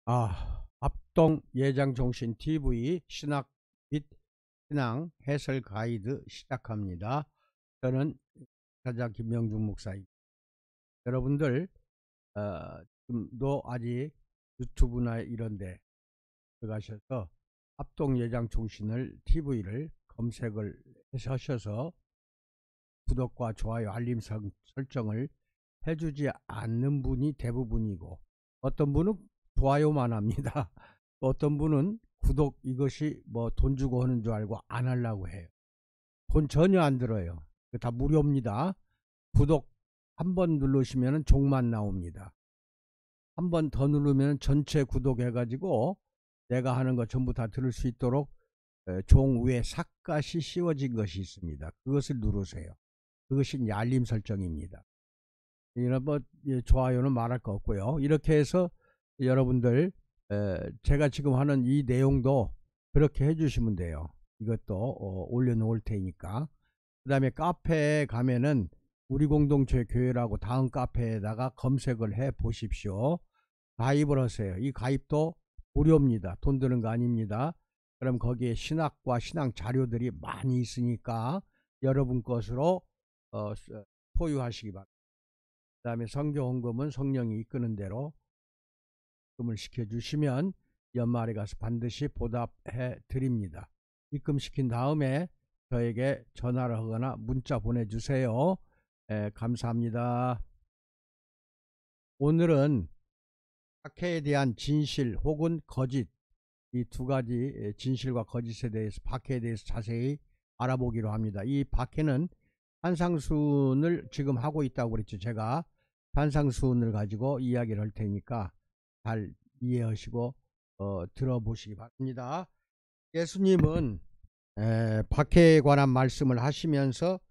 합동 예장 종신 TV 신학 및 신앙 해설 가이드 시작합니다. 저는 사자 김명중 목사입니다. 여러분들 지금도 아직 유튜브나 이런데 들어가셔서 합동 예장 종신을 TV를 검색을 하셔서 구독과 좋아요 알림 설정을 해주지 않는 분이 대부분이고, 어떤 분은 좋아요만 합니다. 어떤 분은 구독 이것이 뭐 돈 주고 하는 줄 알고 안 하려고 해요. 돈 전혀 안 들어요. 다 무료입니다. 구독 한 번 누르시면 종만 나옵니다. 한 번 더 누르면 전체 구독해 가지고 내가 하는 거 전부 다 들을 수 있도록 종 위에 삭갓이 씌워진 것이 있습니다. 그것을 누르세요. 그것이 알림 설정입니다. 이런 좋아요는 말할 거 없고요. 이렇게 해서 여러분들 제가 지금 하는 이 내용도 그렇게 해주시면 돼요. 이것도 올려놓을 테니까. 그 다음에 카페에 가면은 우리 공동체 교회라고 다음 카페에다가 검색을 해 보십시오. 가입을 하세요. 이 가입도 무료입니다. 돈 드는 거 아닙니다. 그럼 거기에 신학과 신앙 자료들이 많이 있으니까 여러분 것으로 소유하시기 바랍니다. 그 다음에 선교 헌금은 성령이 이끄는 대로 입금을 시켜주시면 연말에 가서 반드시 보답해 드립니다. 입금시킨 다음에 저에게 전화를 하거나 문자 보내주세요. 감사합니다. 오늘은 박해에 대한 진실 혹은 거짓, 이 두 가지 진실과 거짓에 대해서, 박해에 대해서 자세히 알아보기로 합니다. 이 박해는 산상수훈을 지금 하고 있다고 그랬죠. 제가 산상수훈을 가지고 이야기를 할 테니까 잘 이해하시고 들어보시기 바랍니다. 예수님은 박해에 관한 말씀을 하시면서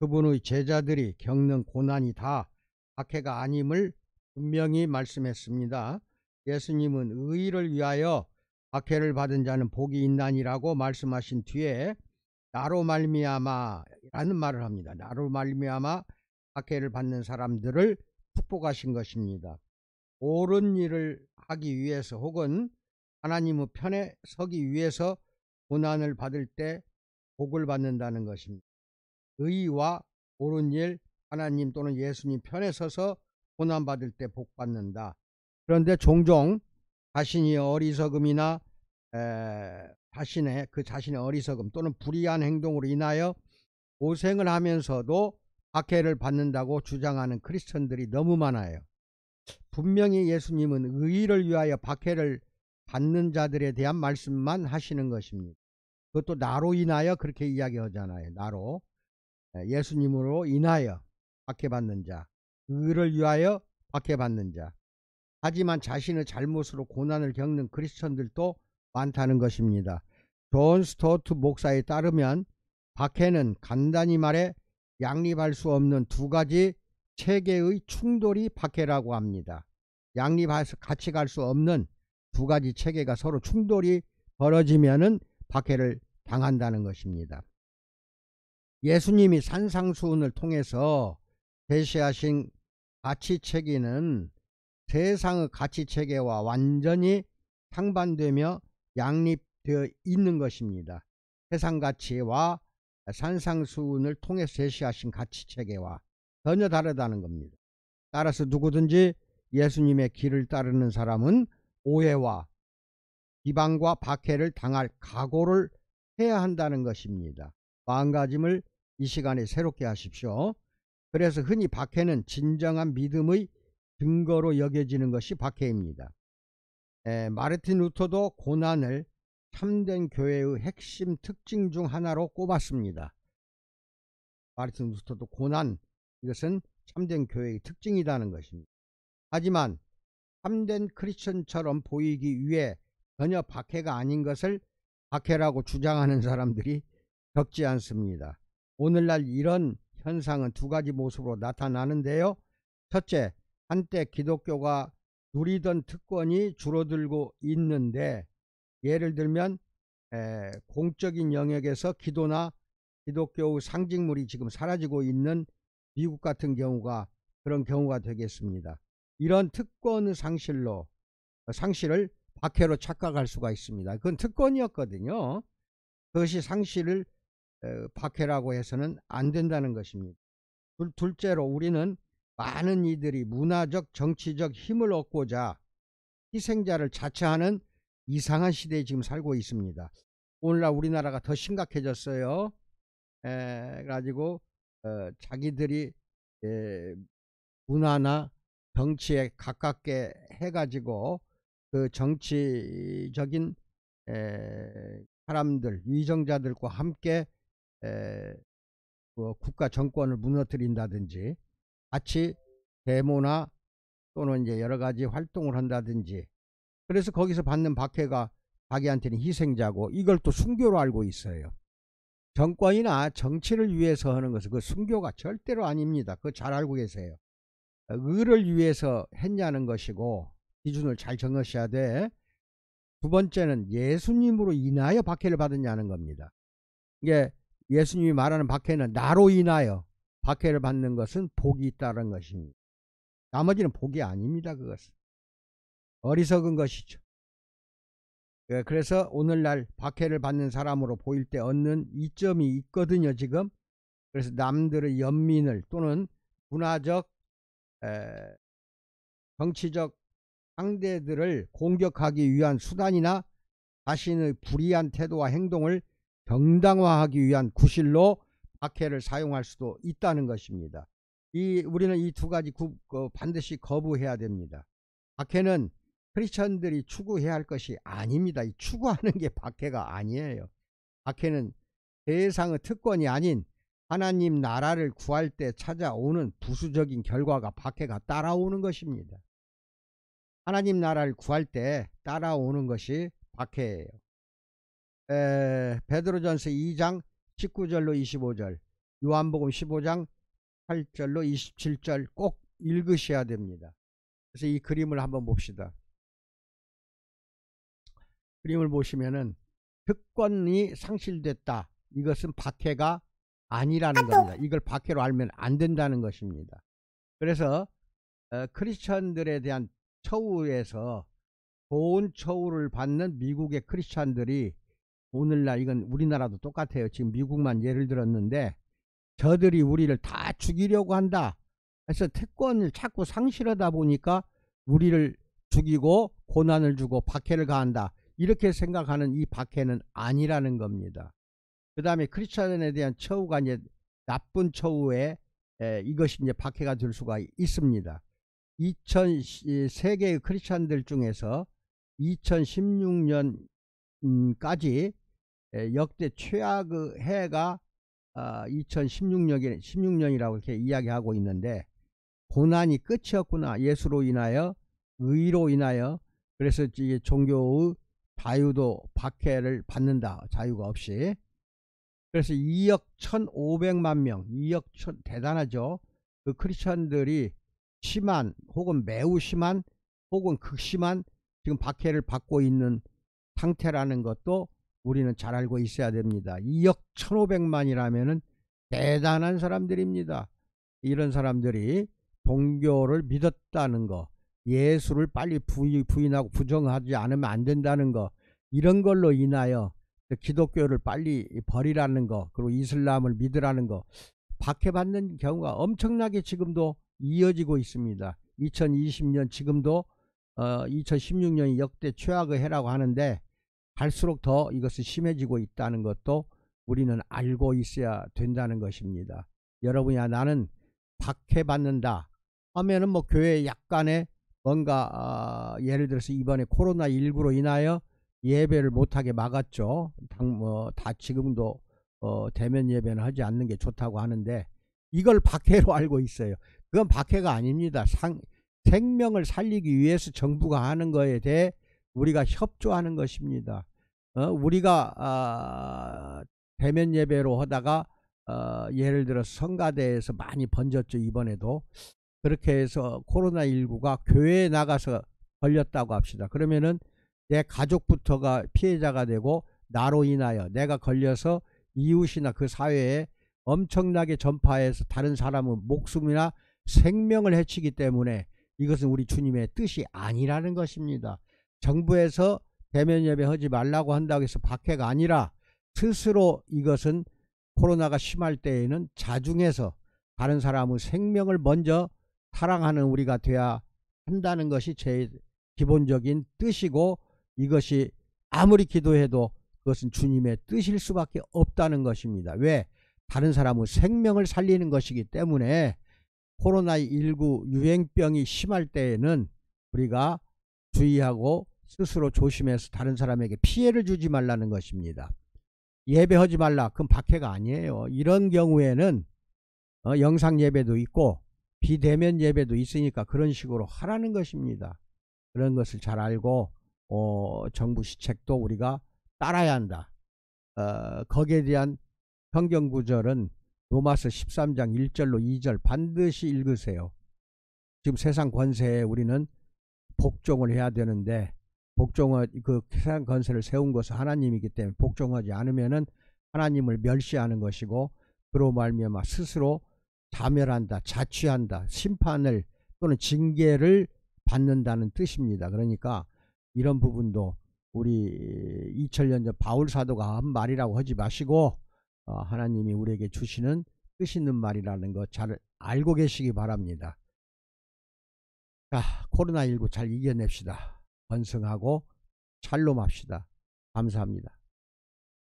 그분의 제자들이 겪는 고난이 다 박해가 아님을 분명히 말씀했습니다. 예수님은 의를 위하여 박해를 받은 자는 복이 있나니라고 말씀하신 뒤에 나로 말미암아 라는 말을 합니다. 나로 말미암아 박해를 받는 사람들을 축복하신 것입니다. 옳은 일을 하기 위해서 혹은 하나님의 편에 서기 위해서 고난을 받을 때 복을 받는다는 것입니다. 의와 옳은 일, 하나님 또는 예수님 편에 서서 고난받을 때 복 받는다. 그런데 종종 자신의 어리석음이나 자신의 어리석음 또는 불의한 행동으로 인하여 고생을 하면서도 박해를 받는다고 주장하는 크리스천들이 너무 많아요. 분명히 예수님은 의를 위하여 박해를 받는 자들에 대한 말씀만 하시는 것입니다. 그것도 나로 인하여 그렇게 이야기하잖아요. 나로, 예수님으로 인하여 박해받는 자, 의를 위하여 박해받는 자. 하지만 자신의 잘못으로 고난을 겪는 크리스천들도 많다는 것입니다. 존 스토트 목사에 따르면 박해는 간단히 말해 양립할 수 없는 두 가지 체계의 충돌이 박해라고 합니다. 양립해서 같이 갈 수 없는 두 가지 체계가 서로 충돌이 벌어지면은 박해를 당한다는 것입니다. 예수님이 산상수훈을 통해서 제시하신 가치체계는 세상의 가치체계와 완전히 상반되며 양립되어 있는 것입니다. 세상 가치와 산상수훈을 통해서 제시하신 가치체계와 전혀 다르다는 겁니다. 따라서 누구든지 예수님의 길을 따르는 사람은 오해와 비방과 박해를 당할 각오를 해야 한다는 것입니다. 마음가짐을 이 시간에 새롭게 하십시오. 그래서 흔히 박해는 진정한 믿음의 증거로 여겨지는 것이 박해입니다. 마르틴 루터도 고난을 참된 교회의 핵심 특징 중 하나로 꼽았습니다. 마르틴 루터도 고난, 이것은 참된 교회의 특징이라는 것입니다. 하지만 참된 크리스천처럼 보이기 위해 전혀 박해가 아닌 것을 박해라고 주장하는 사람들이 적지 않습니다. 오늘날 이런 현상은 두 가지 모습으로 나타나는데요. 첫째, 한때 기독교가 누리던 특권이 줄어들고 있는데, 예를 들면 공적인 영역에서 기도나 기독교의 상징물이 지금 사라지고 있는 미국 같은 경우가 그런 경우가 되겠습니다. 이런 특권의 상실을 박해로 착각할 수가 있습니다. 그건 특권이었거든요. 그것이 상실을 박해라고 해서는 안 된다는 것입니다. 둘째로 우리는 많은 이들이 문화적 정치적 힘을 얻고자 희생자를 자처하는 이상한 시대에 지금 살고 있습니다. 오늘날 우리나라가 더 심각해졌어요. 가지고 자기들이 문화나 정치에 가깝게 해가지고 그 정치적인 사람들 위정자들과 함께 국가 정권을 무너뜨린다든지 같이 데모나 또는 이제 여러 가지 활동을 한다든지, 그래서 거기서 받는 박해가 자기한테는 희생자고, 이걸 또 순교로 알고 있어요. 정권이나 정치를 위해서 하는 것은 그 순교가 절대로 아닙니다. 그거 잘 알고 계세요. 의를 위해서 했냐는 것이고 기준을 잘 정하셔야 돼. 두 번째는 예수님으로 인하여 박해를 받았냐는 겁니다. 이게 예수님이 말하는 박해는 나로 인하여 박해를 받는 것은 복이 있다는 것입니다. 나머지는 복이 아닙니다. 그것은 어리석은 것이죠. 그래서 오늘날 박해를 받는 사람으로 보일 때 얻는 이점이 있거든요, 지금. 그래서 남들의 연민을 또는 문화적 정치적 상대들을 공격하기 위한 수단이나 자신의 불의한 태도와 행동을 정당화하기 위한 구실로 박해를 사용할 수도 있다는 것입니다. 우리는 이 두 가지 반드시 거부해야 됩니다. 박해는 크리스천들이 추구해야 할 것이 아닙니다. 이 추구하는 게 박해가 아니에요. 박해는 세상의 특권이 아닌 하나님 나라를 구할 때 찾아오는 부수적인 결과가 박해가 따라오는 것입니다. 하나님 나라를 구할 때 따라오는 것이 박해예요. 베드로전서 2장 19절로 25절, 요한복음 15장 8절로 27절 꼭 읽으셔야 됩니다. 그래서 이 그림을 한번 봅시다. 그림을 보시면은 특권이 상실됐다. 이것은 박해가 아니라는 겁니다. 이걸 박해로 알면 안 된다는 것입니다. 그래서 크리스천들에 대한 처우에서 좋은 처우를 받는 미국의 크리스천들이 오늘날, 이건 우리나라도 똑같아요. 지금 미국만 예를 들었는데, 저들이 우리를 다 죽이려고 한다. 그래서 특권을 자꾸 상실하다 보니까 우리를 죽이고 고난을 주고 박해를 가한다. 이렇게 생각하는 이 박해는 아니라는 겁니다. 그 다음에 크리스천에 대한 처우가 이제 나쁜 처우에 이것이 이제 박해가 될 수가 있습니다. 세계의 크리스천들 중에서 2016년까지 역대 최악의 해가 2016년이라고 이렇게 이야기하고 있는데, 고난이 끝이 없구나. 예수로 인하여, 의로 인하여. 그래서 이제 종교의 자유도 박해를 받는다. 자유가 없이. 그래서 2억 1,500만 명, 2억 대단하죠. 그 크리스천들이 심한 혹은 매우 심한 혹은 극심한 지금 박해를 받고 있는 상태라는 것도 우리는 잘 알고 있어야 됩니다. 2억 1,500만이라면은 대단한 사람들입니다. 이런 사람들이 종교를 믿었다는 거, 예수를 빨리 부인하고 부정하지 않으면 안 된다는 거, 이런 걸로 인하여 기독교를 빨리 버리라는 거, 그리고 이슬람을 믿으라는 거, 박해받는 경우가 엄청나게 지금도 이어지고 있습니다. 2020년 지금도 2016년이 역대 최악의 해라고 하는데, 갈수록 더 이것이 심해지고 있다는 것도 우리는 알고 있어야 된다는 것입니다. 여러분이 나는 박해받는다 하면은 뭐 교회 약간의 뭔가 예를 들어서 이번에 코로나19로 인하여 예배를 못하게 막았죠. 다 지금도 대면 예배는 하지 않는 게 좋다고 하는데, 이걸 박해로 알고 있어요. 그건 박해가 아닙니다. 생명을 살리기 위해서 정부가 하는 거에 대해 우리가 협조하는 것입니다. 우리가 대면 예배로 하다가 예를 들어서 성가대에서 많이 번졌죠. 이번에도 그렇게 해서 코로나19가 교회에 나가서 걸렸다고 합시다. 그러면은 내 가족부터가 피해자가 되고, 나로 인하여 내가 걸려서 이웃이나 그 사회에 엄청나게 전파해서 다른 사람의 목숨이나 생명을 해치기 때문에 이것은 우리 주님의 뜻이 아니라는 것입니다. 정부에서 대면 예배하지 말라고 한다고 해서 박해가 아니라 스스로 이것은 코로나가 심할 때에는 자중해서 다른 사람의 생명을 먼저 사랑하는 우리가 돼야 한다는 것이 제 기본적인 뜻이고, 이것이 아무리 기도해도 그것은 주님의 뜻일 수밖에 없다는 것입니다. 왜? 다른 사람의 생명을 살리는 것이기 때문에 코로나19 유행병이 심할 때에는 우리가 주의하고 스스로 조심해서 다른 사람에게 피해를 주지 말라는 것입니다. 예배하지 말라, 그건 박해가 아니에요. 이런 경우에는 영상 예배도 있고 비대면 예배도 있으니까 그런 식으로 하라는 것입니다. 그런 것을 잘 알고 정부 시책도 우리가 따라야 한다. 거기에 대한 성경구절은 로마서 13장 1절로 2절 반드시 읽으세요. 지금 세상 권세에 우리는 복종을 해야 되는데, 그 세상 권세를 세운 것은 하나님이기 때문에 복종하지 않으면은 하나님을 멸시하는 것이고, 그로 말미암아 스스로 자멸한다, 자취한다, 심판을 또는 징계를 받는다는 뜻입니다. 그러니까 이런 부분도 우리 2000년 전 바울 사도가 한 말이라고 하지 마시고 하나님이 우리에게 주시는 뜻 있는 말이라는 거 잘 알고 계시기 바랍니다. 자, 코로나19 잘 이겨냅시다. 번성하고 샬롬합시다. 감사합니다.